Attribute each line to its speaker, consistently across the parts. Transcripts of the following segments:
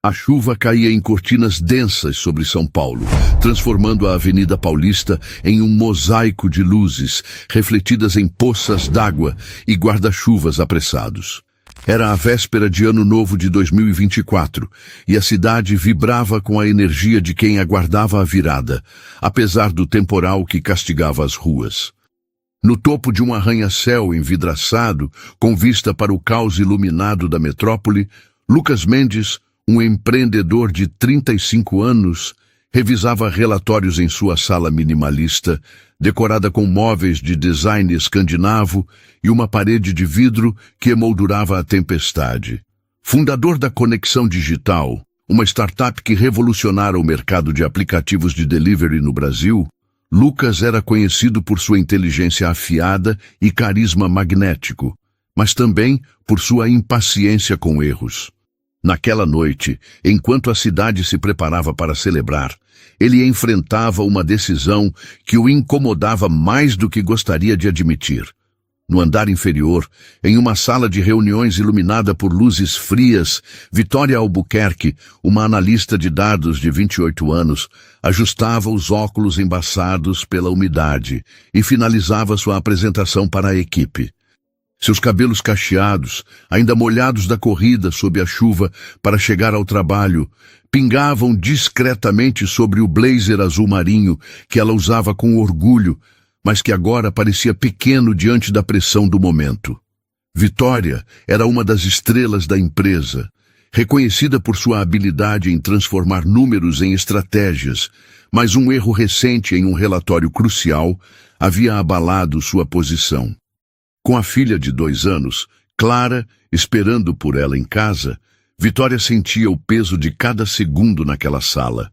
Speaker 1: A chuva caía em cortinas densas sobre São Paulo, transformando a Avenida Paulista em um mosaico de luzes, refletidas em poças d'água e guarda-chuvas apressados. Era a véspera de Ano Novo de 2024, e a cidade vibrava com a energia de quem aguardava a virada, apesar do temporal que castigava as ruas. No topo de um arranha-céu envidraçado, com vista para o caos iluminado da metrópole, Lucas Mendes, um empreendedor de 35 anos, revisava relatórios em sua sala minimalista, decorada com móveis de design escandinavo e uma parede de vidro que emoldurava a tempestade. Fundador da Conexão Digital, uma startup que revolucionara o mercado de aplicativos de delivery no Brasil, Lucas era conhecido por sua inteligência afiada e carisma magnético, mas também por sua impaciência com erros. Naquela noite, enquanto a cidade se preparava para celebrar, ele enfrentava uma decisão que o incomodava mais do que gostaria de admitir. No andar inferior, em uma sala de reuniões iluminada por luzes frias, Vitória Albuquerque, uma analista de dados de 28 anos, ajustava os óculos embaçados pela umidade e finalizava sua apresentação para a equipe. Seus cabelos cacheados, ainda molhados da corrida sob a chuva para chegar ao trabalho, pingavam discretamente sobre o blazer azul marinho que ela usava com orgulho, mas que agora parecia pequeno diante da pressão do momento. Vitória era uma das estrelas da empresa, reconhecida por sua habilidade em transformar números em estratégias, mas um erro recente em um relatório crucial havia abalado sua posição. Com a filha de 2 anos, Clara, esperando por ela em casa, Vitória sentia o peso de cada segundo naquela sala.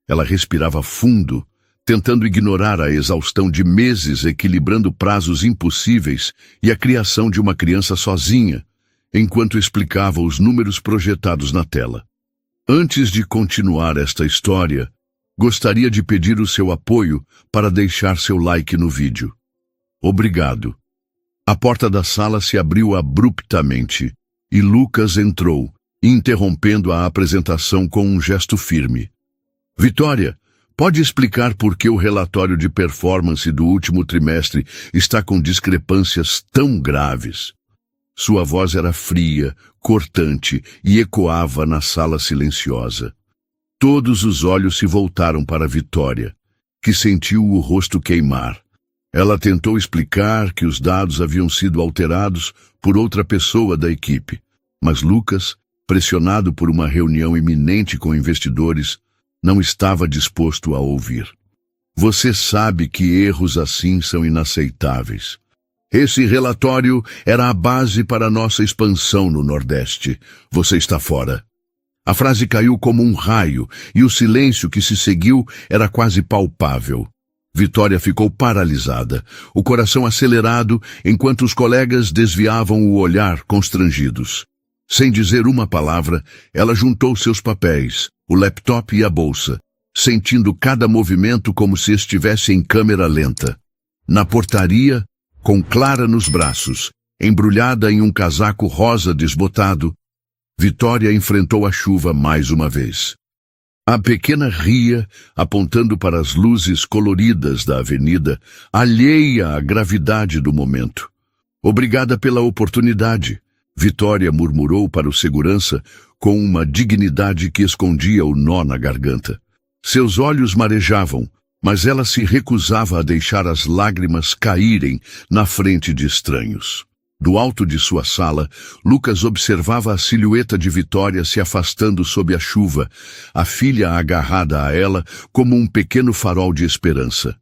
Speaker 1: Ela respirava fundo, tentando ignorar a exaustão de meses equilibrando prazos impossíveis e a criação de uma criança sozinha, enquanto explicava os números projetados na tela. Antes de continuar esta história, gostaria de pedir o seu apoio para deixar seu like no vídeo. Obrigado. A porta da sala se abriu abruptamente e Lucas entrou, interrompendo a apresentação com um gesto firme. Vitória, pode explicar por que o relatório de performance do último trimestre está com discrepâncias tão graves? Sua voz era fria, cortante e ecoava na sala silenciosa. Todos os olhos se voltaram para Vitória, que sentiu o rosto queimar. Ela tentou explicar que os dados haviam sido alterados por outra pessoa da equipe, mas Lucas, pressionado por uma reunião iminente com investidores, não estava disposto a ouvir. Você sabe que erros assim são inaceitáveis. Esse relatório era a base para nossa expansão no Nordeste. Você está fora. A frase caiu como um raio e o silêncio que se seguiu era quase palpável. Vitória ficou paralisada, o coração acelerado, enquanto os colegas desviavam o olhar constrangidos. Sem dizer uma palavra, ela juntou seus papéis, o laptop e a bolsa, sentindo cada movimento como se estivesse em câmera lenta. Na portaria, com Clara nos braços, embrulhada em um casaco rosa desbotado, Vitória enfrentou a chuva mais uma vez. A pequena ria, apontando para as luzes coloridas da avenida, alheia à gravidade do momento. Obrigada pela oportunidade, Vitória murmurou para o segurança com uma dignidade que escondia o nó na garganta. Seus olhos marejavam, mas ela se recusava a deixar as lágrimas caírem na frente de estranhos. Do alto de sua sala, Lucas observava a silhueta de Vitória se afastando sob a chuva, a filha agarrada a ela como um pequeno farol de esperança.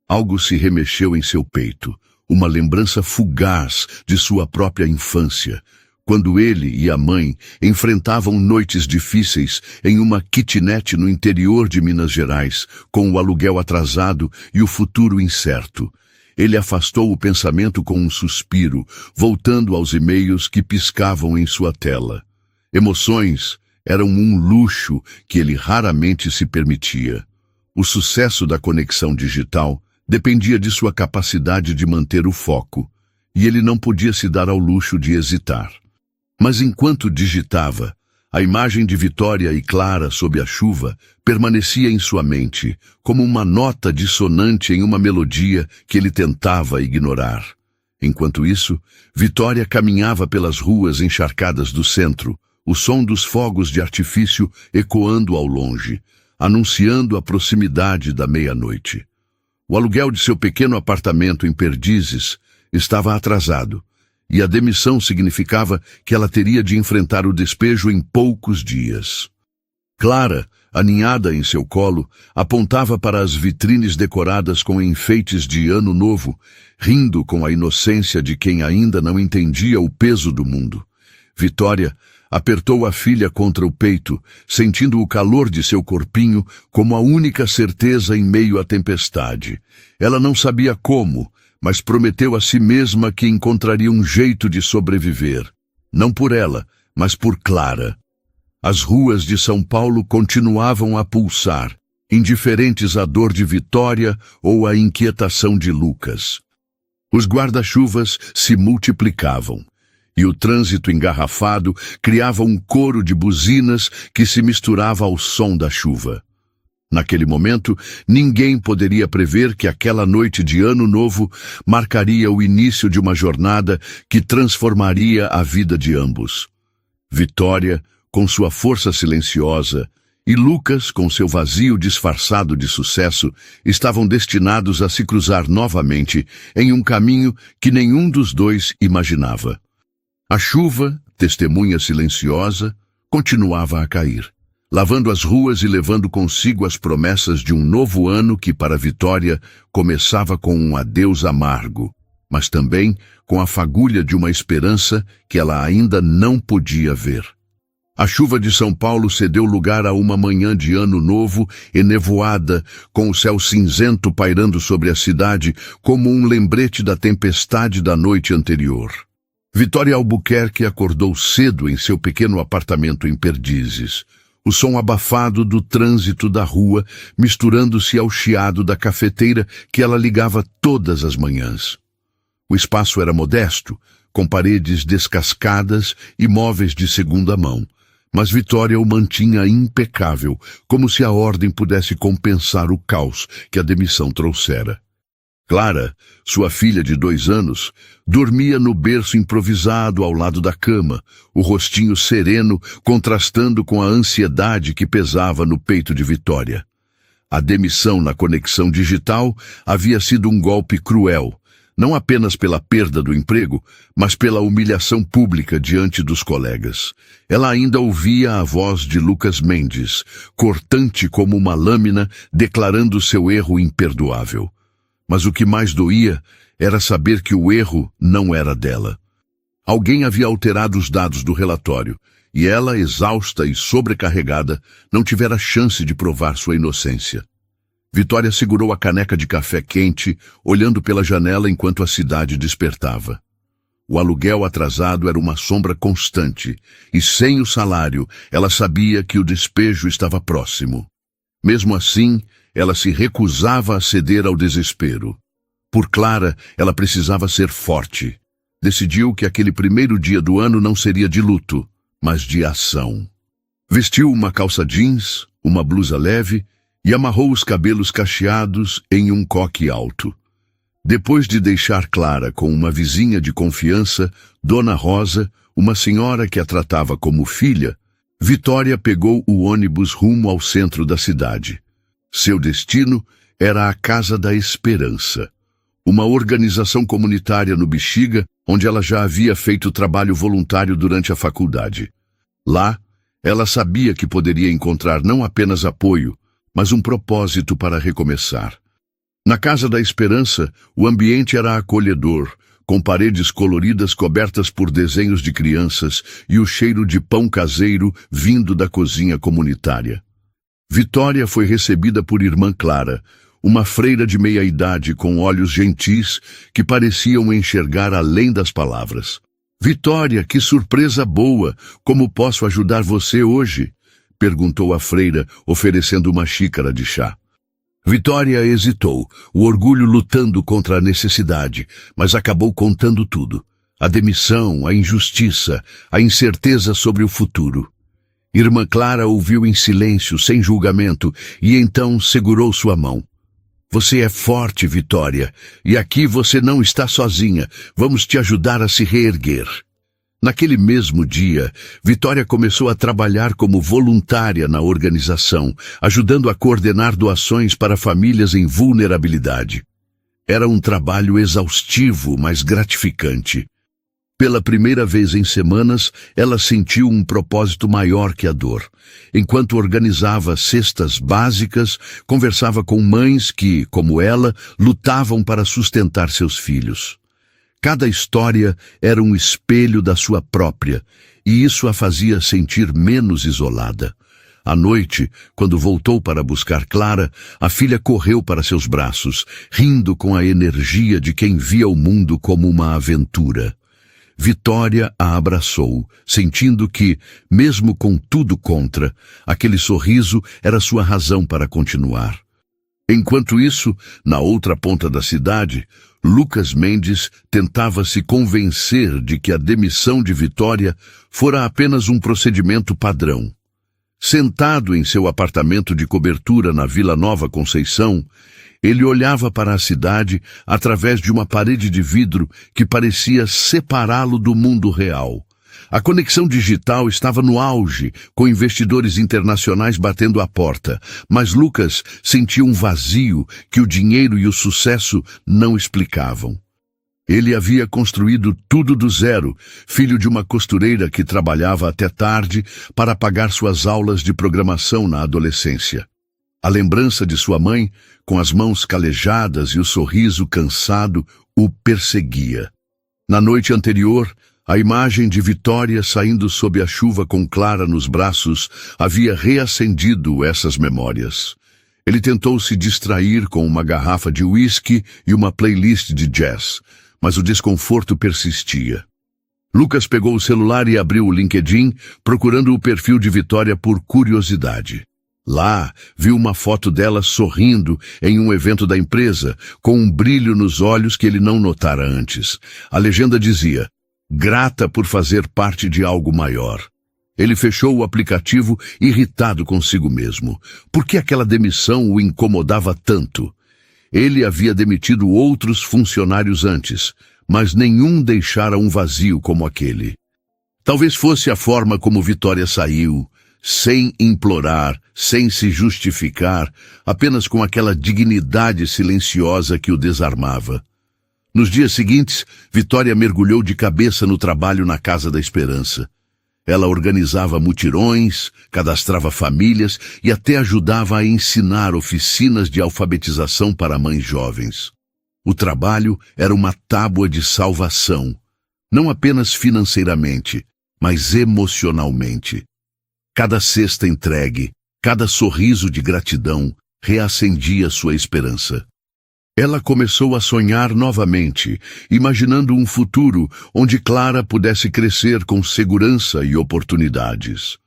Speaker 1: Algo se remexeu em seu peito, uma lembrança fugaz de sua própria infância, quando ele e a mãe enfrentavam noites difíceis em uma kitnet no interior de Minas Gerais, com o aluguel atrasado e o futuro incerto. Ele afastou o pensamento com um suspiro, voltando aos e-mails que piscavam em sua tela. Emoções eram um luxo que ele raramente se permitia. O sucesso da Conexão Digital dependia de sua capacidade de manter o foco, e ele não podia se dar ao luxo de hesitar. Mas enquanto digitava, A imagem de Vitória e Clara sob a chuva permanecia em sua mente, como uma nota dissonante em uma melodia que ele tentava ignorar. Enquanto isso, Vitória caminhava pelas ruas encharcadas do centro, o som dos fogos de artifício ecoando ao longe, anunciando a proximidade da meia-noite. O aluguel de seu pequeno apartamento em Perdizes estava atrasado, e a demissão significava que ela teria de enfrentar o despejo em poucos dias. Clara, aninhada em seu colo, apontava para as vitrines decoradas com enfeites de Ano Novo, rindo com a inocência de quem ainda não entendia o peso do mundo. Vitória apertou a filha contra o peito, sentindo o calor de seu corpinho como a única certeza em meio à tempestade. Ela não sabia como, mas prometeu a si mesma que encontraria um jeito de sobreviver. Não por ela, mas por Clara. As ruas de São Paulo continuavam a pulsar, indiferentes à dor de Vitória ou à inquietação de Lucas. Os guarda-chuvas se multiplicavam, e o trânsito engarrafado criava um coro de buzinas que se misturava ao som da chuva. Naquele momento, ninguém poderia prever que aquela noite de Ano Novo marcaria o início de uma jornada que transformaria a vida de ambos. Vitória, com sua força silenciosa, e Lucas, com seu vazio disfarçado de sucesso, estavam destinados a se cruzar novamente em um caminho que nenhum dos dois imaginava. A chuva, testemunha silenciosa, continuava a cair, lavando as ruas e levando consigo as promessas de um novo ano que, para Vitória, começava com um adeus amargo, mas também com a fagulha de uma esperança que ela ainda não podia ver. A chuva de São Paulo cedeu lugar a uma manhã de Ano Novo enevoada, com o céu cinzento pairando sobre a cidade como um lembrete da tempestade da noite anterior. Vitória Albuquerque acordou cedo em seu pequeno apartamento em Perdizes. O som abafado do trânsito da rua misturando-se ao chiado da cafeteira que ela ligava todas as manhãs. O espaço era modesto, com paredes descascadas e móveis de segunda mão, mas Vitória o mantinha impecável, como se a ordem pudesse compensar o caos que a demissão trouxera. Clara, sua filha de 2 anos, dormia no berço improvisado ao lado da cama, o rostinho sereno contrastando com a ansiedade que pesava no peito de Vitória. A demissão na conexão digital havia sido um golpe cruel, não apenas pela perda do emprego, mas pela humilhação pública diante dos colegas. Ela ainda ouvia a voz de Lucas Mendes, cortante como uma lâmina, declarando seu erro imperdoável. Mas o que mais doía era saber que o erro não era dela. Alguém havia alterado os dados do relatório, e ela, exausta e sobrecarregada, não tivera chance de provar sua inocência. Vitória segurou a caneca de café quente, olhando pela janela enquanto a cidade despertava. O aluguel atrasado era uma sombra constante, e sem o salário, ela sabia que o despejo estava próximo. Mesmo assim, ela se recusava a ceder ao desespero. Por Clara, ela precisava ser forte. Decidiu que aquele primeiro dia do ano não seria de luto, mas de ação. Vestiu uma calça jeans, uma blusa leve e amarrou os cabelos cacheados em um coque alto. Depois de deixar Clara com uma vizinha de confiança, Dona Rosa, uma senhora que a tratava como filha, Vitória pegou o ônibus rumo ao centro da cidade. Seu destino era a Casa da Esperança, uma organização comunitária no Bexiga, onde ela já havia feito trabalho voluntário durante a faculdade. Lá, ela sabia que poderia encontrar não apenas apoio, mas um propósito para recomeçar. Na Casa da Esperança, o ambiente era acolhedor, com paredes coloridas cobertas por desenhos de crianças e o cheiro de pão caseiro vindo da cozinha comunitária. Vitória foi recebida por irmã Clara, uma freira de meia-idade com olhos gentis que pareciam enxergar além das palavras. "Vitória, que surpresa boa! Como posso ajudar você hoje?" perguntou a freira, oferecendo uma xícara de chá. Vitória hesitou, o orgulho lutando contra a necessidade, mas acabou contando tudo. A demissão, a injustiça, a incerteza sobre o futuro. Irmã Clara ouviu em silêncio, sem julgamento, e então segurou sua mão. Você é forte, Vitória, e aqui você não está sozinha. Vamos te ajudar a se reerguer. Naquele mesmo dia, Vitória começou a trabalhar como voluntária na organização, ajudando a coordenar doações para famílias em vulnerabilidade. Era um trabalho exaustivo, mas gratificante. Pela primeira vez em semanas, ela sentiu um propósito maior que a dor. Enquanto organizava cestas básicas, conversava com mães que, como ela, lutavam para sustentar seus filhos. Cada história era um espelho da sua própria, e isso a fazia sentir menos isolada. À noite, quando voltou para buscar Clara, a filha correu para seus braços, rindo com a energia de quem via o mundo como uma aventura. Vitória a abraçou, sentindo que, mesmo com tudo contra, aquele sorriso era sua razão para continuar. Enquanto isso, na outra ponta da cidade, Lucas Mendes tentava se convencer de que a demissão de Vitória fora apenas um procedimento padrão. Sentado em seu apartamento de cobertura na Vila Nova Conceição, ele olhava para a cidade através de uma parede de vidro que parecia separá-lo do mundo real. A conexão digital estava no auge, com investidores internacionais batendo à porta, mas Lucas sentia um vazio que o dinheiro e o sucesso não explicavam. Ele havia construído tudo do zero, filho de uma costureira que trabalhava até tarde para pagar suas aulas de programação na adolescência. A lembrança de sua mãe, com as mãos calejadas e o sorriso cansado, o perseguia. Na noite anterior, a imagem de Vitória saindo sob a chuva com Clara nos braços havia reacendido essas memórias. Ele tentou se distrair com uma garrafa de uísque e uma playlist de jazz, mas o desconforto persistia. Lucas pegou o celular e abriu o LinkedIn, procurando o perfil de Vitória por curiosidade. Lá, viu uma foto dela sorrindo em um evento da empresa, com um brilho nos olhos que ele não notara antes. A legenda dizia: grata por fazer parte de algo maior. Ele fechou o aplicativo, irritado consigo mesmo. Por que aquela demissão o incomodava tanto? Ele havia demitido outros funcionários antes, mas nenhum deixara um vazio como aquele. Talvez fosse a forma como Vitória saiu, sem implorar, sem se justificar, apenas com aquela dignidade silenciosa que o desarmava. Nos dias seguintes, Vitória mergulhou de cabeça no trabalho na Casa da Esperança. Ela organizava mutirões, cadastrava famílias e até ajudava a ensinar oficinas de alfabetização para mães jovens. O trabalho era uma tábua de salvação, não apenas financeiramente, mas emocionalmente. Cada cesta entregue, cada sorriso de gratidão reacendia sua esperança. Ela começou a sonhar novamente, imaginando um futuro onde Clara pudesse crescer com segurança e oportunidades.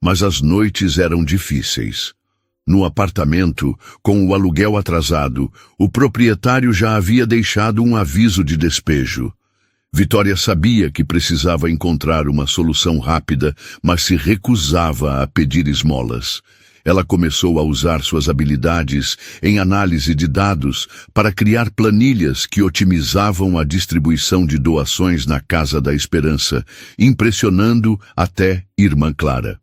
Speaker 1: Mas as noites eram difíceis. No apartamento, com o aluguel atrasado, o proprietário já havia deixado um aviso de despejo. Vitória sabia que precisava encontrar uma solução rápida, mas se recusava a pedir esmolas. Ela começou a usar suas habilidades em análise de dados para criar planilhas que otimizavam a distribuição de doações na Casa da Esperança, impressionando até Irmã Clara.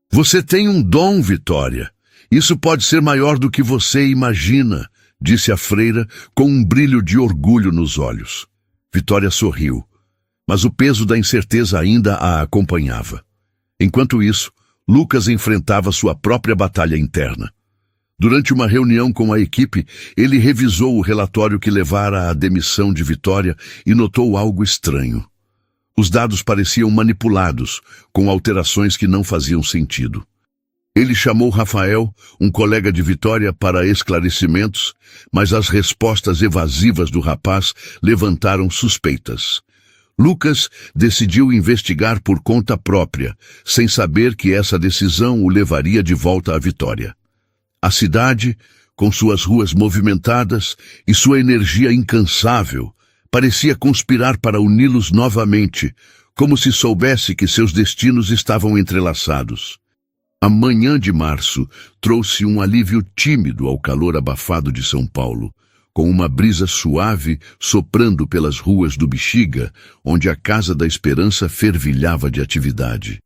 Speaker 1: Você tem um dom, Vitória. Isso pode ser maior do que você imagina, disse a freira com um brilho de orgulho nos olhos. Vitória sorriu, mas o peso da incerteza ainda a acompanhava. Enquanto isso, Lucas enfrentava sua própria batalha interna. Durante uma reunião com a equipe, ele revisou o relatório que levara à demissão de Vitória e notou algo estranho. Os dados pareciam manipulados, com alterações que não faziam sentido. Ele chamou Rafael, um colega de Vitória, para esclarecimentos, mas as respostas evasivas do rapaz levantaram suspeitas. Lucas decidiu investigar por conta própria, sem saber que essa decisão o levaria de volta à Vitória. A cidade, com suas ruas movimentadas e sua energia incansável, parecia conspirar para uni-los novamente, como se soubesse que seus destinos estavam entrelaçados. A manhã de março trouxe um alívio tímido ao calor abafado de São Paulo, com uma brisa suave soprando pelas ruas do Bexiga, onde a Casa da Esperança fervilhava de atividade.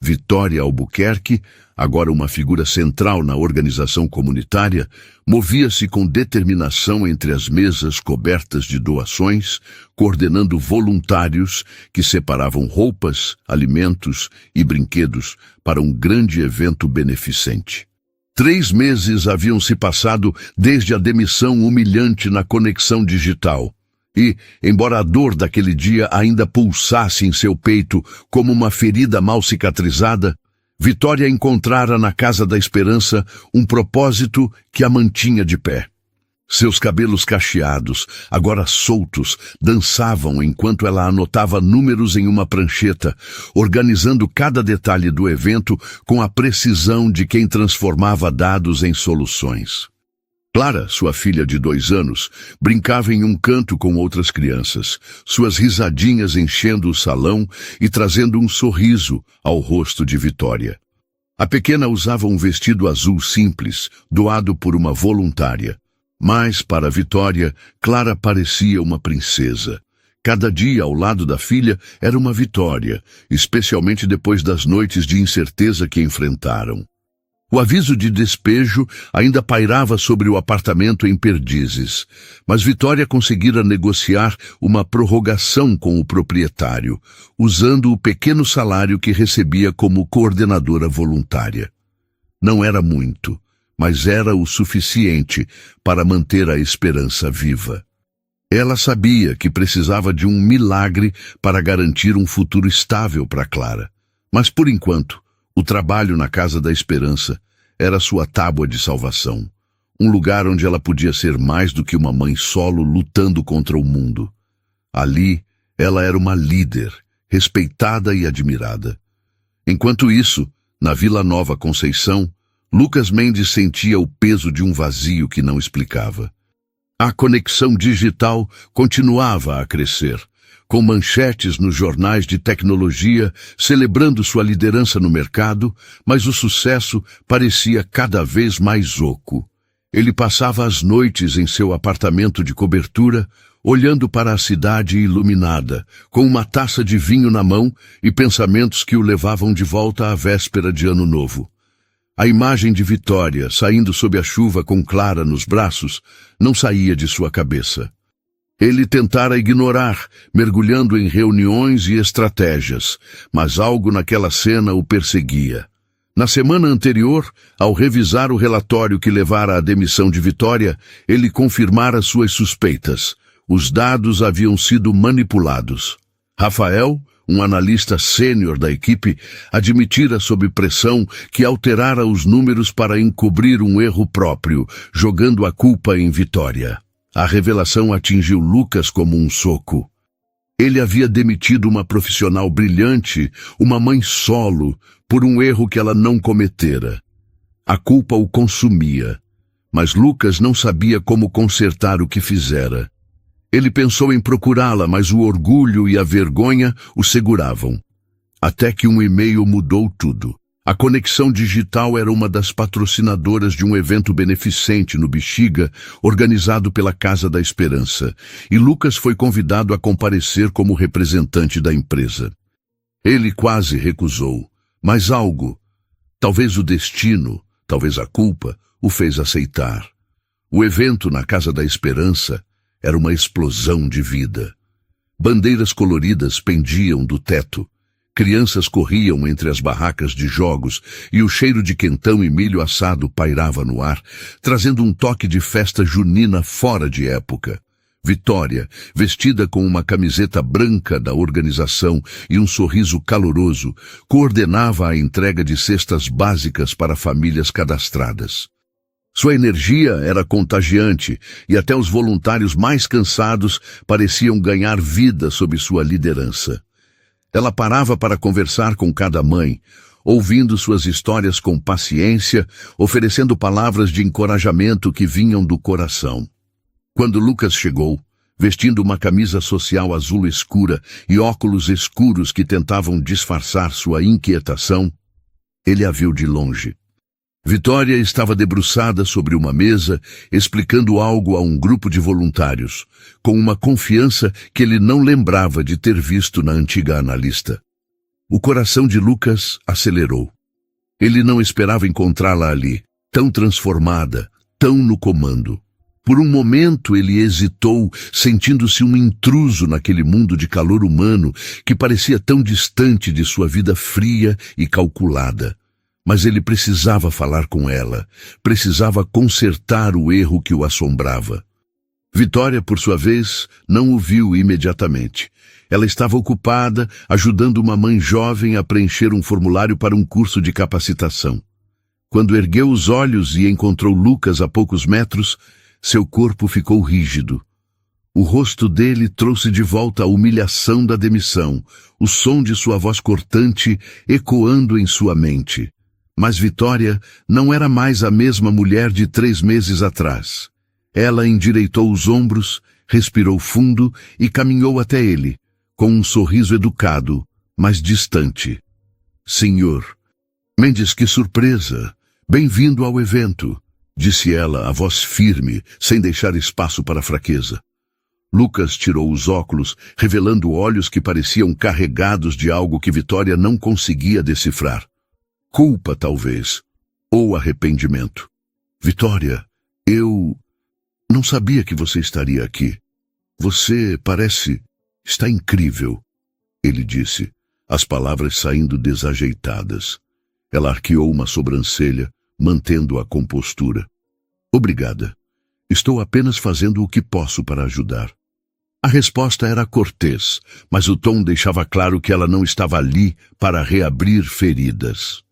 Speaker 1: Vitória Albuquerque, agora uma figura central na organização comunitária, movia-se com determinação entre as mesas cobertas de doações, coordenando voluntários que separavam roupas, alimentos e brinquedos para um grande evento beneficente. 3 meses haviam se passado desde a demissão humilhante na conexão digital. E, embora a dor daquele dia ainda pulsasse em seu peito como uma ferida mal cicatrizada, Vitória encontrara na Casa da Esperança um propósito que a mantinha de pé. Seus cabelos cacheados, agora soltos, dançavam enquanto ela anotava números em uma prancheta, organizando cada detalhe do evento com a precisão de quem transformava dados em soluções. Clara, sua filha de 2 anos, brincava em um canto com outras crianças, suas risadinhas enchendo o salão e trazendo um sorriso ao rosto de Vitória. A pequena usava um vestido azul simples, doado por uma voluntária. Mas, para Vitória, Clara parecia uma princesa. Cada dia ao lado da filha era uma vitória, especialmente depois das noites de incerteza que enfrentaram. O aviso de despejo ainda pairava sobre o apartamento em Perdizes, mas Vitória conseguira negociar uma prorrogação com o proprietário, usando o pequeno salário que recebia como coordenadora voluntária. Não era muito, mas era o suficiente para manter a esperança viva. Ela sabia que precisava de um milagre para garantir um futuro estável para Clara, mas por enquanto, o trabalho na Casa da Esperança era sua tábua de salvação, um lugar onde ela podia ser mais do que uma mãe solo lutando contra o mundo. Ali, ela era uma líder, respeitada e admirada. Enquanto isso, na Vila Nova Conceição, Lucas Mendes sentia o peso de um vazio que não explicava. A conexão digital continuava a crescer, com manchetes nos jornais de tecnologia celebrando sua liderança no mercado, mas o sucesso parecia cada vez mais oco. Ele passava as noites em seu apartamento de cobertura, olhando para a cidade iluminada, com uma taça de vinho na mão e pensamentos que o levavam de volta à véspera de Ano Novo. A imagem de Vitória, saindo sob a chuva com Clara nos braços, não saía de sua cabeça. Ele tentara ignorar, mergulhando em reuniões e estratégias, mas algo naquela cena o perseguia. Na semana anterior, ao revisar o relatório que levara à demissão de Vitória, ele confirmara suas suspeitas. Os dados haviam sido manipulados. Rafael, um analista sênior da equipe, admitira sob pressão que alterara os números para encobrir um erro próprio, jogando a culpa em Vitória. A revelação atingiu Lucas como um soco. Ele havia demitido uma profissional brilhante, uma mãe solo, por um erro que ela não cometera. A culpa o consumia, mas Lucas não sabia como consertar o que fizera. Ele pensou em procurá-la, mas o orgulho e a vergonha o seguravam. Até que um e-mail mudou tudo. A Conexão Digital era uma das patrocinadoras de um evento beneficente no Bexiga, organizado pela Casa da Esperança, e Lucas foi convidado a comparecer como representante da empresa. Ele quase recusou, mas algo, talvez o destino, talvez a culpa, o fez aceitar. O evento na Casa da Esperança era uma explosão de vida. Bandeiras coloridas pendiam do teto. Crianças corriam entre as barracas de jogos e o cheiro de quentão e milho assado pairava no ar, trazendo um toque de festa junina fora de época. Vitória, vestida com uma camiseta branca da organização e um sorriso caloroso, coordenava a entrega de cestas básicas para famílias cadastradas. Sua energia era contagiante e até os voluntários mais cansados pareciam ganhar vida sob sua liderança. Ela parava para conversar com cada mãe, ouvindo suas histórias com paciência, oferecendo palavras de encorajamento que vinham do coração. Quando Lucas chegou, vestindo uma camisa social azul escura e óculos escuros que tentavam disfarçar sua inquietação, Ele a viu de longe. Vitória estava debruçada sobre uma mesa, explicando algo a um grupo de voluntários, com uma confiança que ele não lembrava de ter visto na antiga analista. O coração de Lucas acelerou. Ele não esperava encontrá-la ali, tão transformada, tão no comando. Por um momento ele hesitou, sentindo-se um intruso naquele mundo de calor humano que parecia tão distante de sua vida fria e calculada. Mas ele precisava falar com ela, precisava consertar o erro que o assombrava. Vitória, por sua vez, não o viu imediatamente. Ela estava ocupada, ajudando uma mãe jovem a preencher um formulário para um curso de capacitação. Quando ergueu os olhos e encontrou Lucas a poucos metros, seu corpo ficou rígido. O rosto dele trouxe de volta a humilhação da demissão, o som de sua voz cortante ecoando em sua mente. Mas Vitória não era mais a mesma mulher de 3 meses atrás. Ela endireitou os ombros, respirou fundo e caminhou até ele, com um sorriso educado, mas distante. Senhor. Mendes, que surpresa! Bem-vindo ao evento, disse ela, a voz firme, sem deixar espaço para fraqueza. Lucas tirou os óculos, revelando olhos que pareciam carregados de algo que Vitória não conseguia decifrar. Culpa, talvez, ou arrependimento. Vitória, eu não sabia que você estaria aqui. Você está incrível, ele disse, as palavras saindo desajeitadas. Ela arqueou uma sobrancelha, mantendo a compostura. Obrigada. Estou apenas fazendo o que posso para ajudar. A resposta era cortês, mas o tom deixava claro que ela não estava ali para reabrir feridas.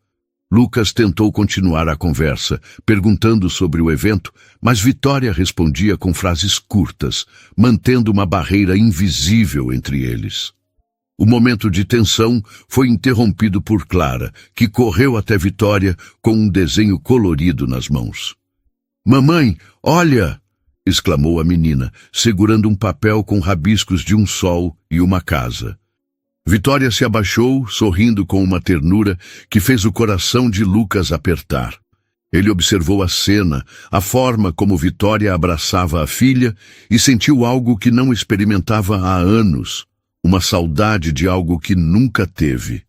Speaker 1: Lucas tentou continuar a conversa, perguntando sobre o evento, mas Vitória respondia com frases curtas, mantendo uma barreira invisível entre eles. O momento de tensão foi interrompido por Clara, que correu até Vitória com um desenho colorido nas mãos. "Mamãe, olha!" exclamou a menina, segurando um papel com rabiscos de um sol e uma casa. Vitória se abaixou, sorrindo com uma ternura que fez o coração de Lucas apertar. Ele observou a cena, a forma como Vitória abraçava a filha e sentiu algo que não experimentava há anos, uma saudade de algo que nunca teve.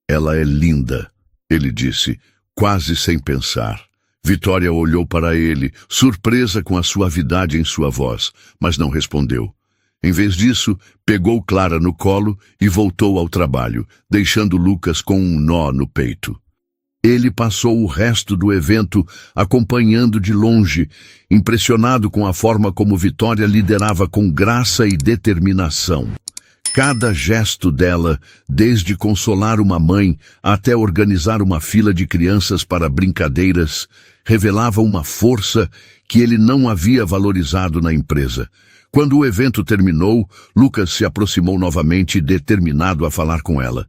Speaker 1: "Ela é linda", ele disse, quase sem pensar. Vitória olhou para ele, surpresa com a suavidade em sua voz, mas não respondeu. Em vez disso, pegou Clara no colo e voltou ao trabalho, deixando Lucas com um nó no peito. Ele passou o resto do evento acompanhando de longe, impressionado com a forma como Vitória liderava com graça e determinação. Cada gesto dela, desde consolar uma mãe até organizar uma fila de crianças para brincadeiras, revelava uma força que ele não havia valorizado na empresa. Quando o evento terminou, Lucas se aproximou novamente, determinado a falar com ela.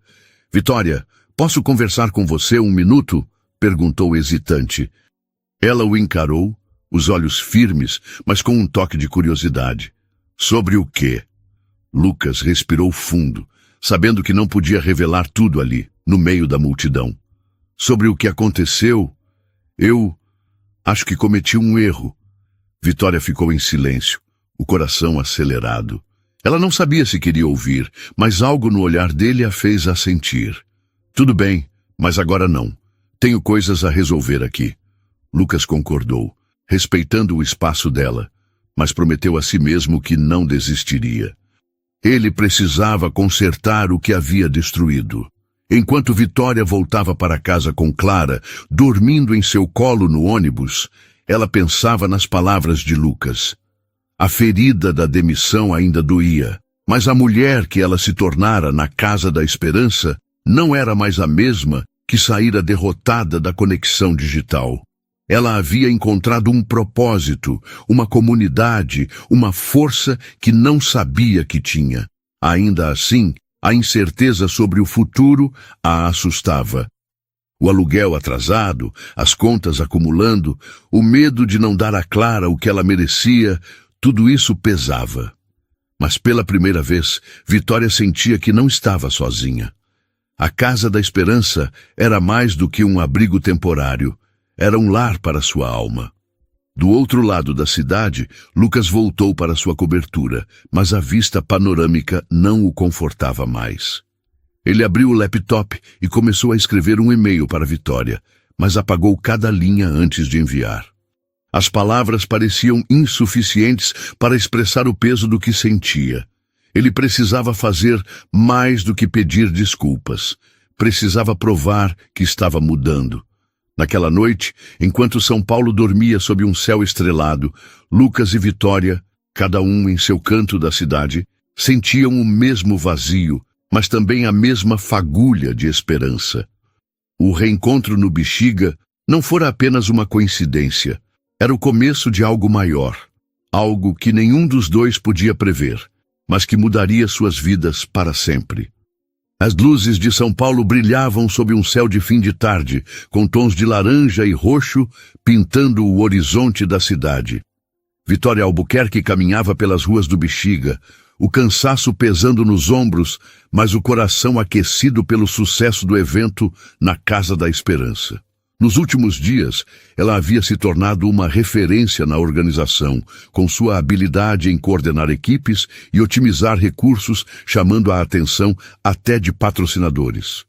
Speaker 1: "Vitória, posso conversar com você 1 minuto?" perguntou hesitante. Ela o encarou, os olhos firmes, mas com um toque de curiosidade. "Sobre o quê?" Lucas respirou fundo, sabendo que não podia revelar tudo ali, no meio da multidão. "Sobre o que aconteceu, eu acho que cometi um erro." Vitória ficou em silêncio, o coração acelerado. Ela não sabia se queria ouvir, mas algo no olhar dele a fez assentir. "Tudo bem, mas agora não. Tenho coisas a resolver aqui." Lucas concordou, respeitando o espaço dela, mas prometeu a si mesmo que não desistiria. Ele precisava consertar o que havia destruído. Enquanto Vitória voltava para casa com Clara, dormindo em seu colo no ônibus, ela pensava nas palavras de Lucas. A ferida da demissão ainda doía, mas a mulher que ela se tornara na Casa da Esperança não era mais a mesma que saíra derrotada da conexão digital. Ela havia encontrado um propósito, uma comunidade, uma força que não sabia que tinha. Ainda assim, a incerteza sobre o futuro a assustava. O aluguel atrasado, as contas acumulando, o medo de não dar a Clara o que ela merecia, tudo isso pesava. Mas pela primeira vez, Vitória sentia que não estava sozinha. A Casa da Esperança era mais do que um abrigo temporário, era um lar para sua alma. Do outro lado da cidade, Lucas voltou para sua cobertura, mas a vista panorâmica não o confortava mais. Ele abriu o laptop e começou a escrever um e-mail para Vitória, mas apagou cada linha antes de enviar. As palavras pareciam insuficientes para expressar o peso do que sentia. Ele precisava fazer mais do que pedir desculpas. Precisava provar que estava mudando. Naquela noite, enquanto São Paulo dormia sob um céu estrelado, Lucas e Vitória, cada um em seu canto da cidade, sentiam o mesmo vazio, mas também a mesma fagulha de esperança. O reencontro no Bexiga não fora apenas uma coincidência. Era o começo de algo maior, algo que nenhum dos dois podia prever, mas que mudaria suas vidas para sempre. As luzes de São Paulo brilhavam sob um céu de fim de tarde, com tons de laranja e roxo pintando o horizonte da cidade. Vitória Albuquerque caminhava pelas ruas do Bexiga, o cansaço pesando nos ombros, mas o coração aquecido pelo sucesso do evento na Casa da Esperança. Nos últimos dias, ela havia se tornado uma referência na organização, com sua habilidade em coordenar equipes e otimizar recursos, chamando a atenção até de patrocinadores.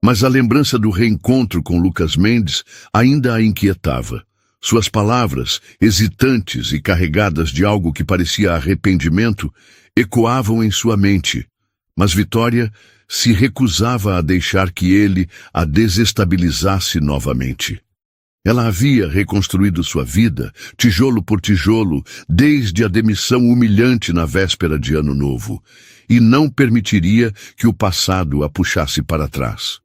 Speaker 1: Mas a lembrança do reencontro com Lucas Mendes ainda a inquietava. Suas palavras, hesitantes e carregadas de algo que parecia arrependimento, ecoavam em sua mente. Mas Vitória se recusava a deixar que ele a desestabilizasse novamente. Ela havia reconstruído sua vida, tijolo por tijolo, desde a demissão humilhante na véspera de Ano Novo, e não permitiria que o passado a puxasse para trás.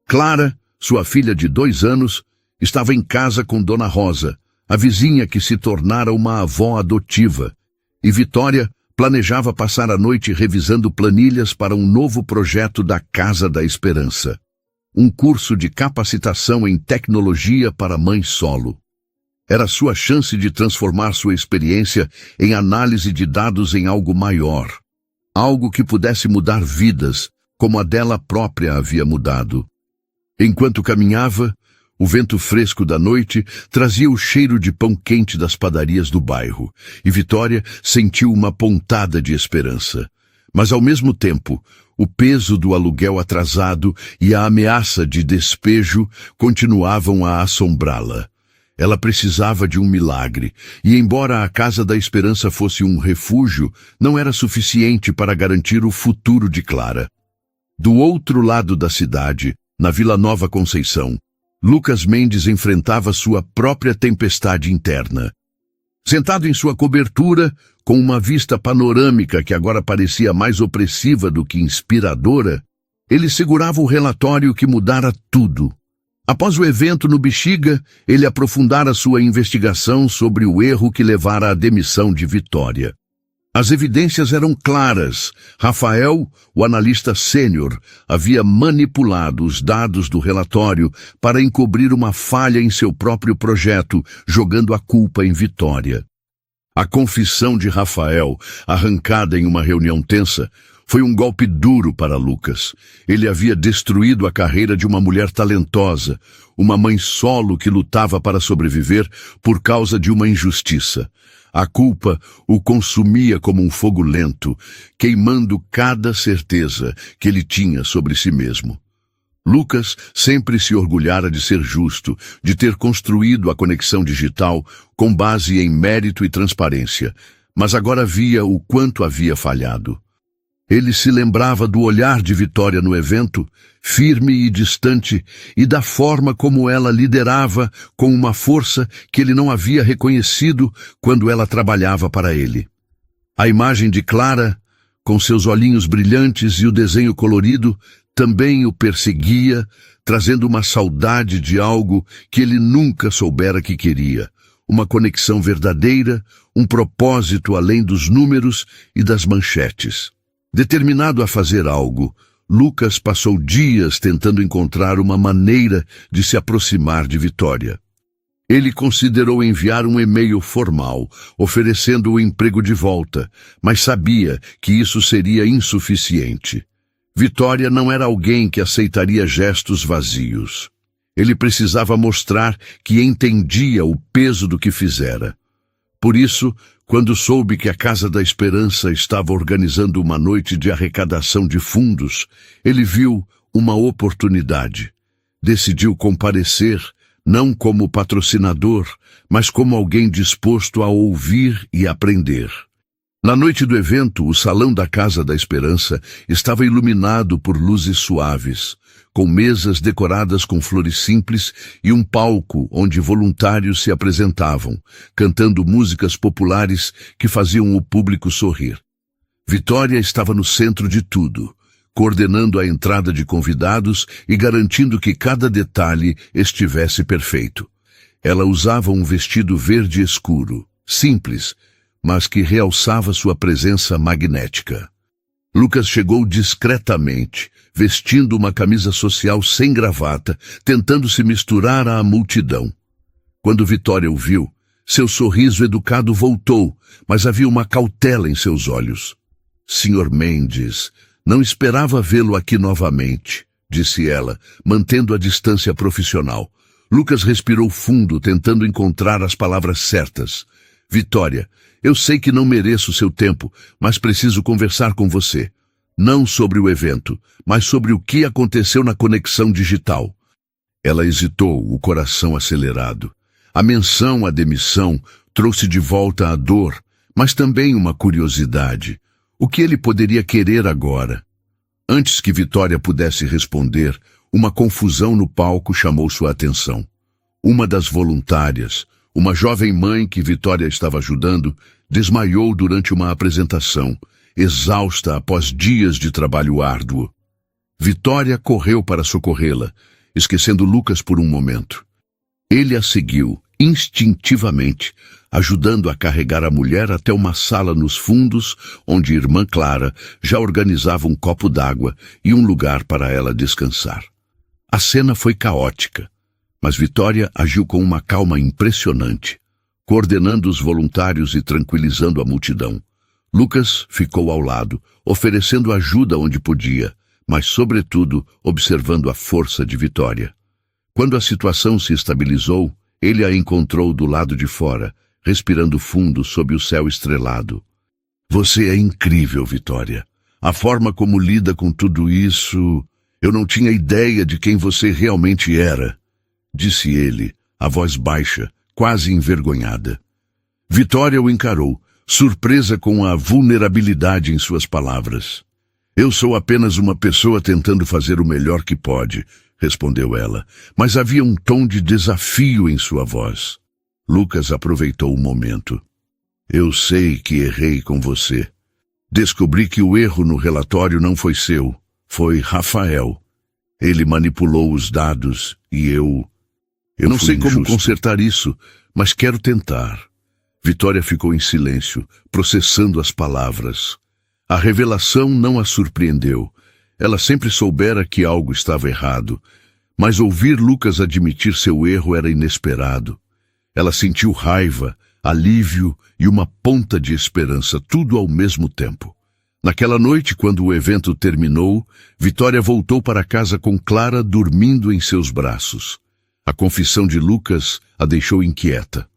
Speaker 1: Clara, sua filha de 2 anos, estava em casa com Dona Rosa, a vizinha que se tornara uma avó adotiva, e Vitória planejava passar a noite revisando planilhas para um novo projeto da Casa da Esperança. Um curso de capacitação em tecnologia para mãe solo. Era sua chance de transformar sua experiência em análise de dados em algo maior. Algo que pudesse mudar vidas, como a dela própria havia mudado. Enquanto caminhava, o vento fresco da noite trazia o cheiro de pão quente das padarias do bairro, e Vitória sentiu uma pontada de esperança. Mas, ao mesmo tempo, o peso do aluguel atrasado e a ameaça de despejo continuavam a assombrá-la. Ela precisava de um milagre, e embora a Casa da Esperança fosse um refúgio, não era suficiente para garantir o futuro de Clara. Do outro lado da cidade, na Vila Nova Conceição, Lucas Mendes enfrentava sua própria tempestade interna. Sentado em sua cobertura, com uma vista panorâmica que agora parecia mais opressiva do que inspiradora, ele segurava o relatório que mudara tudo. Após o evento no Bexiga, ele aprofundara sua investigação sobre o erro que levara à demissão de Vitória. As evidências eram claras. Rafael, o analista sênior, havia manipulado os dados do relatório para encobrir uma falha em seu próprio projeto, jogando a culpa em Vitória. A confissão de Rafael, arrancada em uma reunião tensa, foi um golpe duro para Lucas. Ele havia destruído a carreira de uma mulher talentosa, uma mãe solo que lutava para sobreviver por causa de uma injustiça. A culpa o consumia como um fogo lento, queimando cada certeza que ele tinha sobre si mesmo. Lucas sempre se orgulhara de ser justo, de ter construído a conexão digital com base em mérito e transparência, mas agora via o quanto havia falhado. Ele se lembrava do olhar de Vitória no evento, firme e distante, e da forma como ela liderava com uma força que ele não havia reconhecido quando ela trabalhava para ele. A imagem de Clara, com seus olhinhos brilhantes e o desenho colorido, também o perseguia, trazendo uma saudade de algo que ele nunca soubera que queria, uma conexão verdadeira, um propósito além dos números e das manchetes. Determinado a fazer algo, Lucas passou dias tentando encontrar uma maneira de se aproximar de Vitória. Ele considerou enviar um e-mail formal, oferecendo o emprego de volta, mas sabia que isso seria insuficiente. Vitória não era alguém que aceitaria gestos vazios. Ele precisava mostrar que entendia o peso do que fizera. Por isso, quando soube que a Casa da Esperança estava organizando uma noite de arrecadação de fundos, ele viu uma oportunidade. Decidiu comparecer, não como patrocinador, mas como alguém disposto a ouvir e aprender. Na noite do evento, o salão da Casa da Esperança estava iluminado por luzes suaves, com mesas decoradas com flores simples e um palco onde voluntários se apresentavam, cantando músicas populares que faziam o público sorrir. Vitória estava no centro de tudo, coordenando a entrada de convidados e garantindo que cada detalhe estivesse perfeito. Ela usava um vestido verde escuro, simples, mas que realçava sua presença magnética. Lucas chegou discretamente, vestindo uma camisa social sem gravata, tentando se misturar à multidão. Quando Vitória o viu, seu sorriso educado voltou, mas havia uma cautela em seus olhos. Sr. Mendes, não esperava vê-lo aqui novamente, disse ela, mantendo a distância profissional. Lucas respirou fundo, tentando encontrar as palavras certas. Vitória, eu sei que não mereço seu tempo, mas preciso conversar com você. Não sobre o evento, mas sobre o que aconteceu na conexão digital. Ela hesitou, o coração acelerado. A menção à demissão trouxe de volta a dor, mas também uma curiosidade. O que ele poderia querer agora? Antes que Vitória pudesse responder, uma confusão no palco chamou sua atenção. Uma das voluntárias, uma jovem mãe que Vitória estava ajudando, desmaiou durante uma apresentação, exausta após dias de trabalho árduo. Vitória correu para socorrê-la, esquecendo Lucas por um momento. Ele a seguiu, instintivamente, ajudando a carregar a mulher até uma sala nos fundos, onde irmã Clara já organizava um copo d'água e um lugar para ela descansar. A cena foi caótica, mas Vitória agiu com uma calma impressionante, coordenando os voluntários e tranquilizando a multidão. Lucas ficou ao lado, oferecendo ajuda onde podia, mas, sobretudo, observando a força de Vitória. Quando a situação se estabilizou, ele a encontrou do lado de fora, respirando fundo sob o céu estrelado. Você é incrível, Vitória. A forma como lida com tudo isso... Eu não tinha ideia de quem você realmente era, disse ele, a voz baixa, quase envergonhada. Vitória o encarou, surpresa com a vulnerabilidade em suas palavras. Eu sou apenas uma pessoa tentando fazer o melhor que pode, respondeu ela, mas havia um tom de desafio em sua voz. Lucas aproveitou o momento. Eu sei que errei com você. Descobri que o erro no relatório não foi seu, foi Rafael. Ele manipulou os dados e eu não sei como consertar isso, mas quero tentar. Vitória ficou em silêncio, processando as palavras. A revelação não a surpreendeu. Ela sempre soubera que algo estava errado, mas ouvir Lucas admitir seu erro era inesperado. Ela sentiu raiva, alívio e uma ponta de esperança, tudo ao mesmo tempo. Naquela noite, quando o evento terminou, Vitória voltou para casa com Clara dormindo em seus braços. A confissão de Lucas a deixou inquieta.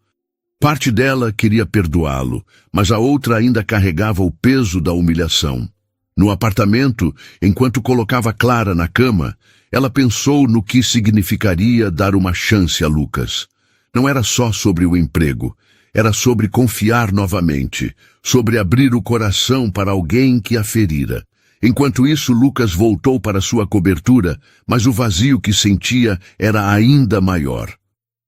Speaker 1: Parte dela queria perdoá-lo, mas a outra ainda carregava o peso da humilhação. No apartamento, enquanto colocava Clara na cama, ela pensou no que significaria dar uma chance a Lucas. Não era só sobre o emprego, era sobre confiar novamente, sobre abrir o coração para alguém que a ferira. Enquanto isso, Lucas voltou para sua cobertura, mas o vazio que sentia era ainda maior.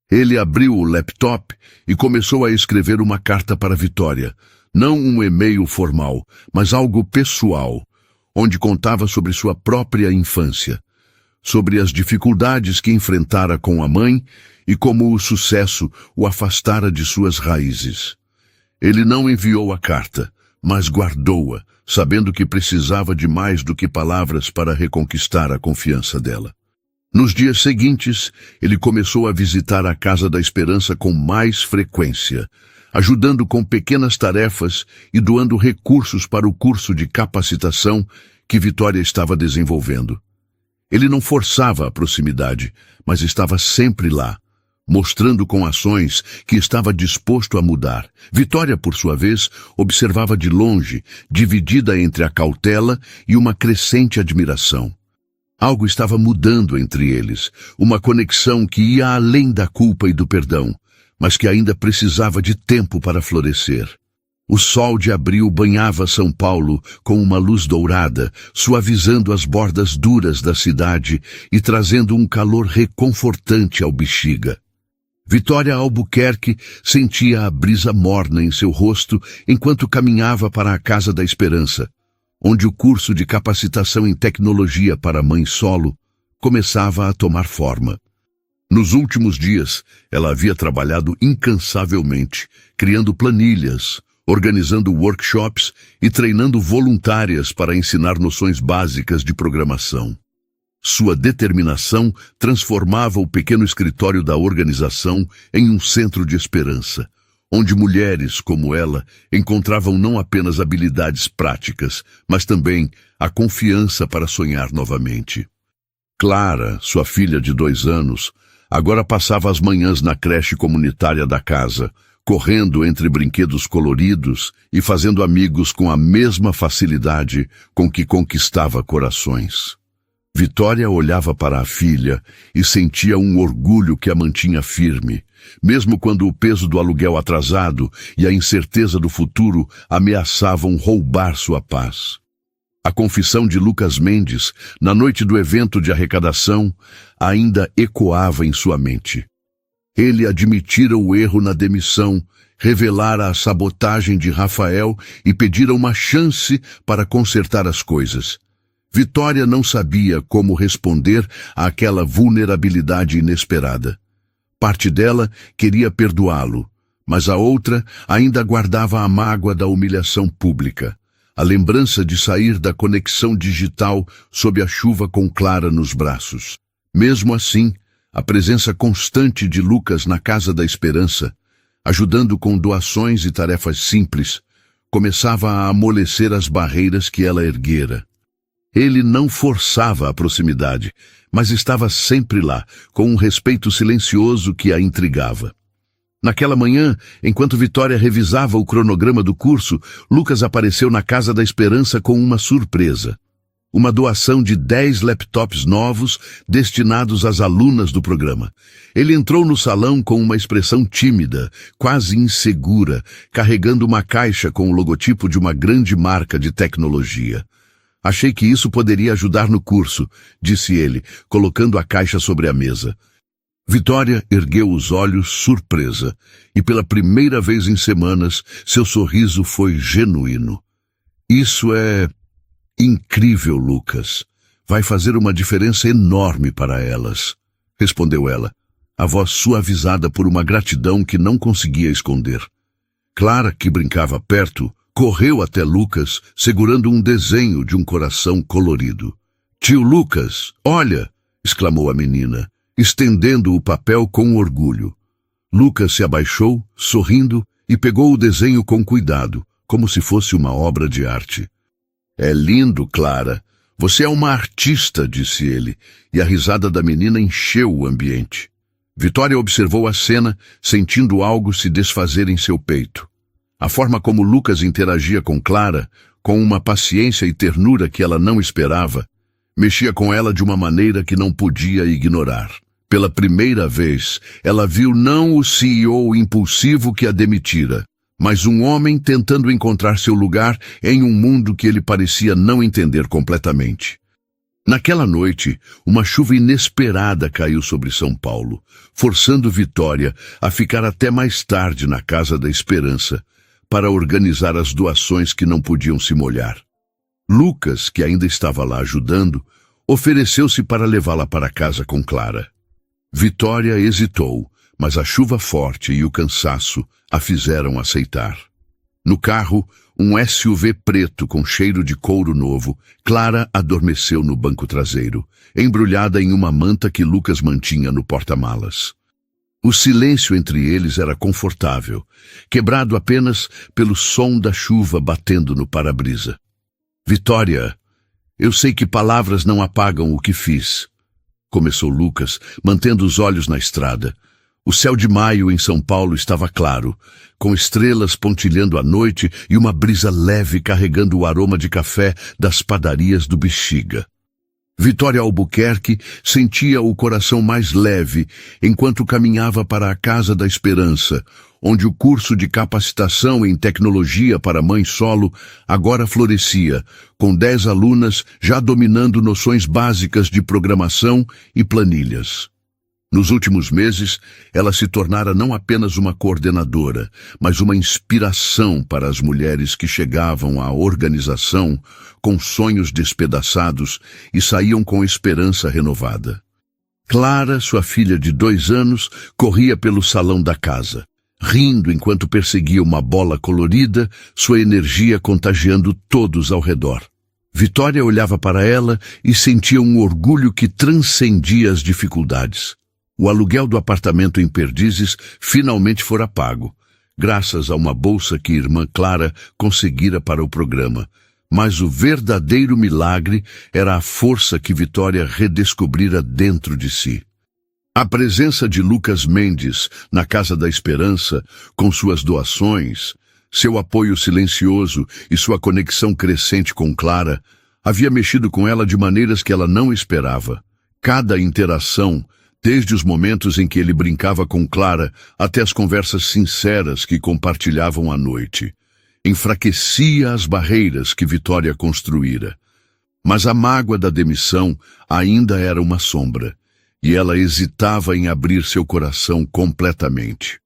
Speaker 1: Ele abriu o laptop e começou a escrever uma carta para Vitória. Não um e-mail formal, mas algo pessoal, onde contava sobre sua própria infância, sobre as dificuldades que enfrentara com a mãe e como o sucesso o afastara de suas raízes. Ele não enviou a carta, mas guardou-a, sabendo que precisava de mais do que palavras para reconquistar a confiança dela. Nos dias seguintes, ele começou a visitar a Casa da Esperança com mais frequência, ajudando com pequenas tarefas e doando recursos para o curso de capacitação que Vitória estava desenvolvendo. Ele não forçava a proximidade, mas estava sempre lá, mostrando com ações que estava disposto a mudar. Vitória, por sua vez, observava de longe, dividida entre a cautela e uma crescente admiração. Algo estava mudando entre eles, uma conexão que ia além da culpa e do perdão, mas que ainda precisava de tempo para florescer. O sol de abril banhava São Paulo com uma luz dourada, suavizando as bordas duras da cidade e trazendo um calor reconfortante ao Bexiga. Vitória Albuquerque sentia a brisa morna em seu rosto enquanto caminhava para a Casa da Esperança, onde o curso de capacitação em tecnologia para mãe solo começava a tomar forma. Nos últimos dias, ela havia trabalhado incansavelmente, criando planilhas, organizando workshops e treinando voluntárias para ensinar noções básicas de programação. Sua determinação transformava o pequeno escritório da organização em um centro de esperança, onde mulheres como ela encontravam não apenas habilidades práticas, mas também a confiança para sonhar novamente. Clara, sua filha de 2 anos, agora passava as manhãs na creche comunitária da casa, correndo entre brinquedos coloridos e fazendo amigos com a mesma facilidade com que conquistava corações. Vitória olhava para a filha e sentia um orgulho que a mantinha firme, mesmo quando o peso do aluguel atrasado e a incerteza do futuro ameaçavam roubar sua paz. A confissão de Lucas Mendes, na noite do evento de arrecadação, ainda ecoava em sua mente. Ele admitira o erro na demissão, revelara a sabotagem de Rafael e pedira uma chance para consertar as coisas. Vitória não sabia como responder àquela vulnerabilidade inesperada. Parte dela queria perdoá-lo, mas a outra ainda guardava a mágoa da humilhação pública, a lembrança de sair da conexão digital sob a chuva com Clara nos braços. Mesmo assim, a presença constante de Lucas na Casa da Esperança, ajudando com doações e tarefas simples, começava a amolecer as barreiras que ela erguera. Ele não forçava a proximidade, mas estava sempre lá, com um respeito silencioso que a intrigava. Naquela manhã, enquanto Vitória revisava o cronograma do curso, Lucas apareceu na Casa da Esperança com uma surpresa. Uma doação de 10 laptops novos destinados às alunas do programa. Ele entrou no salão com uma expressão tímida, quase insegura, carregando uma caixa com o logotipo de uma grande marca de tecnologia. Achei que isso poderia ajudar no curso, disse ele, colocando a caixa sobre a mesa. Vitória ergueu os olhos surpresa, e pela primeira vez em semanas, seu sorriso foi genuíno. Isso é incrível, Lucas. Vai fazer uma diferença enorme para elas, respondeu ela, a voz suavizada por uma gratidão que não conseguia esconder. Clara, que brincava perto, correu até Lucas, segurando um desenho de um coração colorido. Tio Lucas, olha! Exclamou a menina, estendendo o papel com orgulho. Lucas se abaixou, sorrindo, e pegou o desenho com cuidado, como se fosse uma obra de arte. É lindo, Clara. Você é uma artista, disse ele, e a risada da menina encheu o ambiente. Vitória observou a cena, sentindo algo se desfazer em seu peito. A forma como Lucas interagia com Clara, com uma paciência e ternura que ela não esperava, mexia com ela de uma maneira que não podia ignorar. Pela primeira vez, ela viu não o CEO impulsivo que a demitira, mas um homem tentando encontrar seu lugar em um mundo que ele parecia não entender completamente. Naquela noite, uma chuva inesperada caiu sobre São Paulo, forçando Vitória a ficar até mais tarde na Casa da Esperança, para organizar as doações que não podiam se molhar. Lucas, que ainda estava lá ajudando, ofereceu-se para levá-la para casa com Clara. Vitória hesitou, mas a chuva forte e o cansaço a fizeram aceitar. No carro, um SUV preto com cheiro de couro novo, Clara adormeceu no banco traseiro, embrulhada em uma manta que Lucas mantinha no porta-malas. O silêncio entre eles era confortável, quebrado apenas pelo som da chuva batendo no para-brisa. Vitória, Eu sei que palavras não apagam o que fiz, começou Lucas, mantendo os olhos na estrada. O céu de maio em São Paulo estava claro, com estrelas pontilhando a noite e uma brisa leve carregando o aroma de café das padarias do Bexiga. Vitória Albuquerque sentia o coração mais leve enquanto caminhava para a Casa da Esperança, onde o curso de capacitação em tecnologia para mãe solo agora florescia, com 10 alunas já dominando noções básicas de programação e planilhas. Nos últimos meses, ela se tornara não apenas uma coordenadora, mas uma inspiração para as mulheres que chegavam à organização com sonhos despedaçados e saíam com esperança renovada. Clara, sua filha de 2 anos, corria pelo salão da casa, rindo enquanto perseguia uma bola colorida, sua energia contagiando todos ao redor. Vitória olhava para ela e sentia um orgulho que transcendia as dificuldades. O aluguel do apartamento em Perdizes finalmente fora pago, graças a uma bolsa que irmã Clara conseguira para o programa. Mas o verdadeiro milagre era a força que Vitória redescobrira dentro de si. A presença de Lucas Mendes na Casa da Esperança, com suas doações, seu apoio silencioso e sua conexão crescente com Clara, havia mexido com ela de maneiras que ela não esperava. Cada interação, desde os momentos em que ele brincava com Clara até as conversas sinceras que compartilhavam à noite, enfraquecia as barreiras que Vitória construíra. Mas a mágoa da demissão ainda era uma sombra, e ela hesitava em abrir seu coração completamente.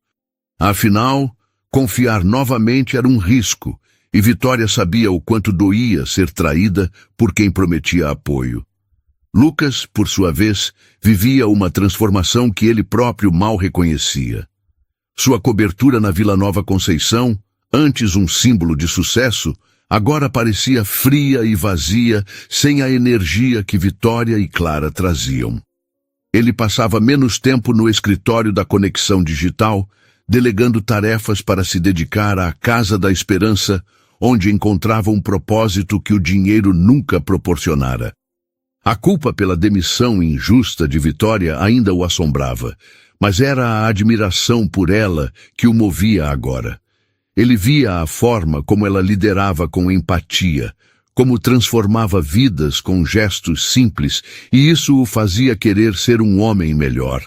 Speaker 1: Afinal, confiar novamente era um risco, e Vitória sabia o quanto doía ser traída por quem prometia apoio. Lucas, por sua vez, vivia uma transformação que ele próprio mal reconhecia. Sua cobertura na Vila Nova Conceição, antes um símbolo de sucesso, agora parecia fria e vazia, sem a energia que Vitória e Clara traziam. Ele passava menos tempo no escritório da Conexão Digital, delegando tarefas para se dedicar à Casa da Esperança, onde encontrava um propósito que o dinheiro nunca proporcionara. A culpa pela demissão injusta de Vitória ainda o assombrava, mas era a admiração por ela que o movia agora. Ele via a forma como ela liderava com empatia, como transformava vidas com gestos simples, e isso o fazia querer ser um homem melhor.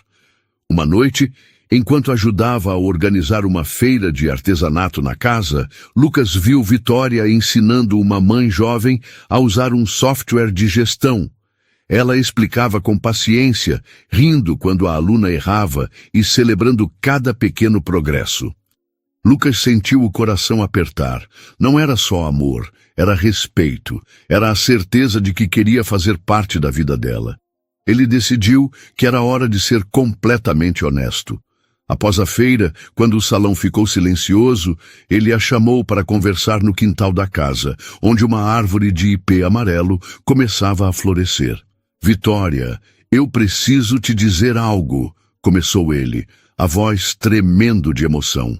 Speaker 1: Uma noite, enquanto ajudava a organizar uma feira de artesanato na casa, Lucas viu Vitória ensinando uma mãe jovem a usar um software de gestão. Ela explicava com paciência, rindo quando a aluna errava e celebrando cada pequeno progresso. Lucas sentiu o coração apertar. Não era só amor, era respeito, era a certeza de que queria fazer parte da vida dela. Ele decidiu que era hora de ser completamente honesto. Após a feira, quando o salão ficou silencioso, ele a chamou para conversar no quintal da casa, onde uma árvore de ipê amarelo começava a florescer. Vitória, eu preciso te dizer algo, começou ele, a voz tremendo de emoção.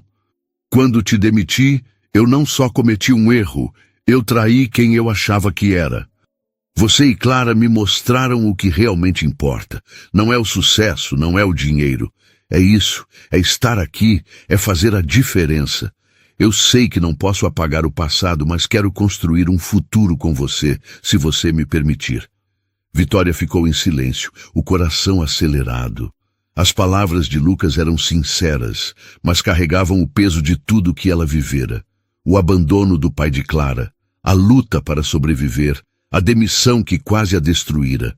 Speaker 1: Quando te demiti, eu não só cometi um erro, eu traí quem eu achava que era. Você e Clara me mostraram o que realmente importa. Não é o sucesso, não é o dinheiro. É isso, é estar aqui, é fazer a diferença. Eu sei que não posso apagar o passado, mas quero construir um futuro com você, se você me permitir. Vitória ficou em silêncio, o coração acelerado. As palavras de Lucas eram sinceras, mas carregavam o peso de tudo que ela vivera. O abandono do pai de Clara, a luta para sobreviver, a demissão que quase a destruíra.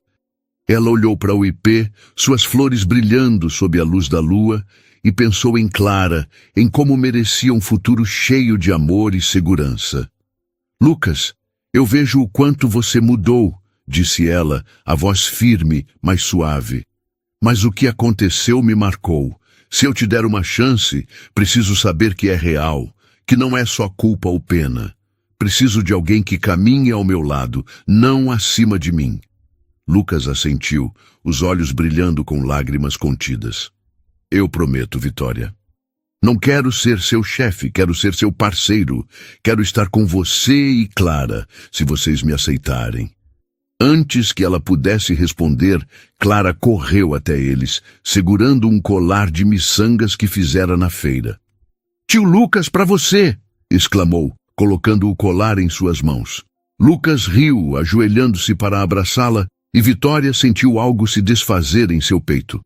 Speaker 1: Ela olhou para o ipê, suas flores brilhando sob a luz da lua, e pensou em Clara, em como merecia um futuro cheio de amor e segurança. Lucas, eu vejo o quanto você mudou, disse ela, a voz firme, mas suave. Mas o que aconteceu me marcou. Se eu te der uma chance, preciso saber que é real, que não é só culpa ou pena. Preciso de alguém que caminhe ao meu lado, não acima de mim. Lucas assentiu, os olhos brilhando com lágrimas contidas. Eu prometo, Vitória. Não quero ser seu chefe, quero ser seu parceiro. Quero estar com você e Clara, se vocês me aceitarem. Antes que ela pudesse responder, Clara correu até eles, segurando um colar de miçangas que fizera na feira. "Tio Lucas, para você!" exclamou, colocando o colar em suas mãos. Lucas riu, ajoelhando-se para abraçá-la, e Vitória sentiu algo se desfazer em seu peito.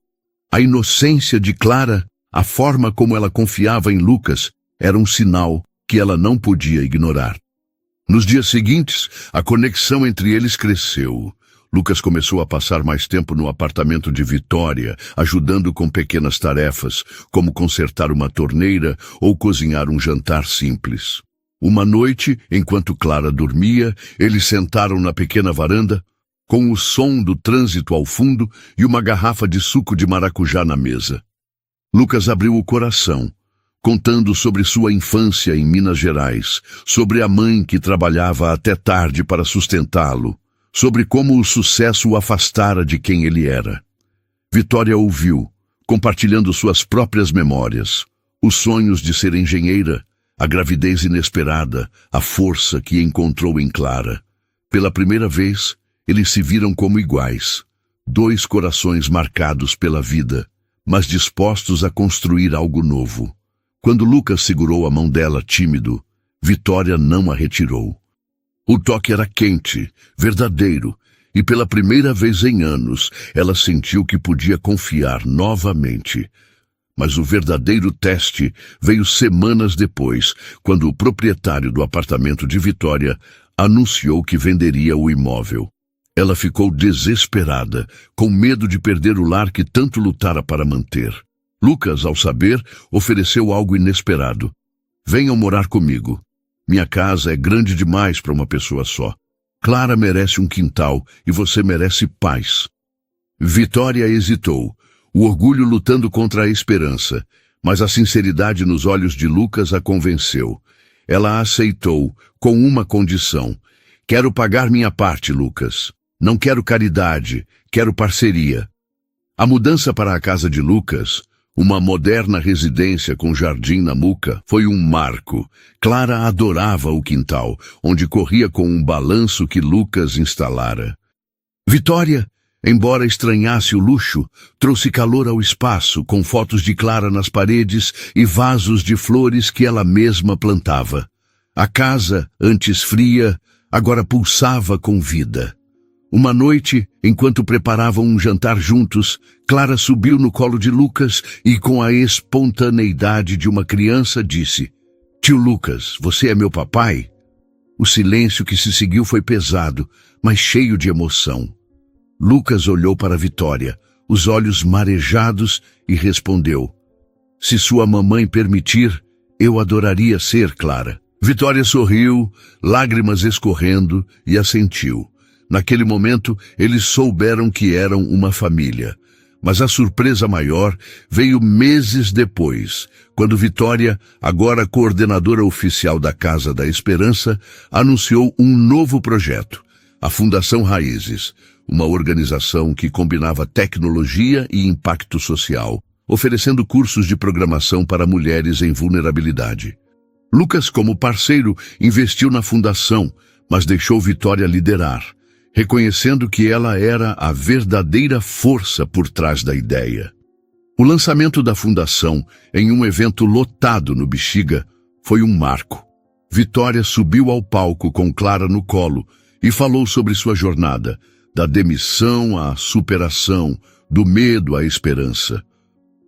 Speaker 1: A inocência de Clara, a forma como ela confiava em Lucas, era um sinal que ela não podia ignorar. Nos dias seguintes, a conexão entre eles cresceu. Lucas começou a passar mais tempo no apartamento de Vitória, ajudando com pequenas tarefas, como consertar uma torneira ou cozinhar um jantar simples. Uma noite, enquanto Clara dormia, eles sentaram na pequena varanda, com o som do trânsito ao fundo e uma garrafa de suco de maracujá na mesa. Lucas abriu o coração, contando sobre sua infância em Minas Gerais, sobre a mãe que trabalhava até tarde para sustentá-lo, sobre como o sucesso o afastara de quem ele era. Vitória ouviu, compartilhando suas próprias memórias, os sonhos de ser engenheira, a gravidez inesperada, a força que encontrou em Clara. Pela primeira vez, eles se viram como iguais, dois corações marcados pela vida, mas dispostos a construir algo novo. Quando Lucas segurou a mão dela tímido, Vitória não a retirou. O toque era quente, verdadeiro, e pela primeira vez em anos, ela sentiu que podia confiar novamente. Mas o verdadeiro teste veio semanas depois, quando o proprietário do apartamento de Vitória anunciou que venderia o imóvel. Ela ficou desesperada, com medo de perder o lar que tanto lutara para manter. Lucas, ao saber, ofereceu algo inesperado. "Venham morar comigo. Minha casa é grande demais para uma pessoa só. Clara merece um quintal e você merece paz." Vitória hesitou, o orgulho lutando contra a esperança, mas a sinceridade nos olhos de Lucas a convenceu. Ela aceitou, com uma condição: "Quero pagar minha parte, Lucas. Não quero caridade, quero parceria." A mudança para a casa de Lucas, uma moderna residência com jardim na Muca, foi um marco. Clara adorava o quintal, onde corria com um balanço que Lucas instalara. Vitória, embora estranhasse o luxo, trouxe calor ao espaço, com fotos de Clara nas paredes e vasos de flores que ela mesma plantava. A casa, antes fria, agora pulsava com vida. Uma noite, enquanto preparavam um jantar juntos, Clara subiu no colo de Lucas e, com a espontaneidade de uma criança, disse: "Tio Lucas, você é meu papai?" O silêncio que se seguiu foi pesado, mas cheio de emoção. Lucas olhou para Vitória, os olhos marejados, e respondeu: "Se sua mamãe permitir, eu adoraria ser, Clara." Vitória sorriu, lágrimas escorrendo, e assentiu. Naquele momento, eles souberam que eram uma família. Mas a surpresa maior veio meses depois, quando Vitória, agora coordenadora oficial da Casa da Esperança, anunciou um novo projeto, a Fundação Raízes, uma organização que combinava tecnologia e impacto social, oferecendo cursos de programação para mulheres em vulnerabilidade. Lucas, como parceiro, investiu na fundação, mas deixou Vitória liderar, reconhecendo que ela era a verdadeira força por trás da ideia. O lançamento da fundação, em um evento lotado no Bexiga, foi um marco. Vitória subiu ao palco com Clara no colo e falou sobre sua jornada, da demissão à superação, do medo à esperança.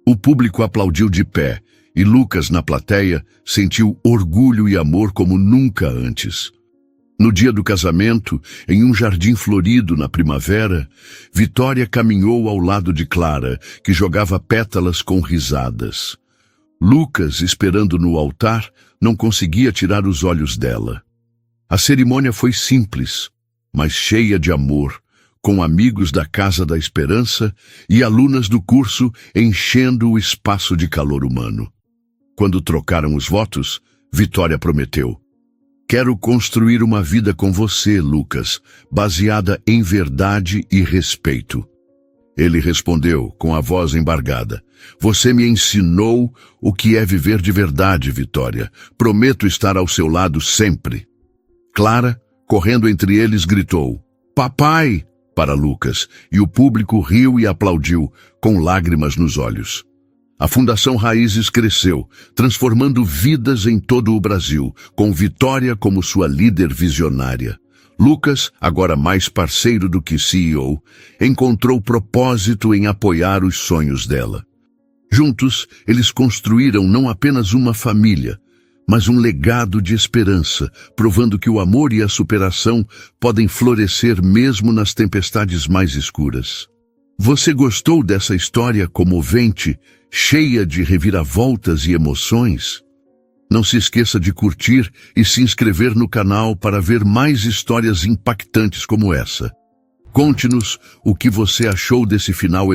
Speaker 1: O público aplaudiu de pé e Lucas, na plateia, sentiu orgulho e amor como nunca antes. No dia do casamento, em um jardim florido na primavera, Vitória caminhou ao lado de Clara, que jogava pétalas com risadas. Lucas, esperando no altar, não conseguia tirar os olhos dela. A cerimônia foi simples, mas cheia de amor, com amigos da Casa da Esperança e alunas do curso enchendo o espaço de calor humano. Quando trocaram os votos, Vitória prometeu: "Quero construir uma vida com você, Lucas, baseada em verdade e respeito." Ele respondeu, com a voz embargada: "Você me ensinou o que é viver de verdade, Vitória. Prometo estar ao seu lado sempre." Clara, correndo entre eles, gritou: Papai! Para Lucas, e o público riu e aplaudiu, com lágrimas nos olhos. A Fundação Raízes cresceu, transformando vidas em todo o Brasil, com Vitória como sua líder visionária. Lucas, agora mais parceiro do que CEO, encontrou propósito em apoiar os sonhos dela. Juntos, eles construíram não apenas uma família, mas um legado de esperança, provando que o amor e a superação podem florescer mesmo nas tempestades mais escuras. Você gostou dessa história comovente, cheia de reviravoltas e emoções? Não se esqueça de curtir e se inscrever no canal para ver mais histórias impactantes como essa. Conte-nos o que você achou desse final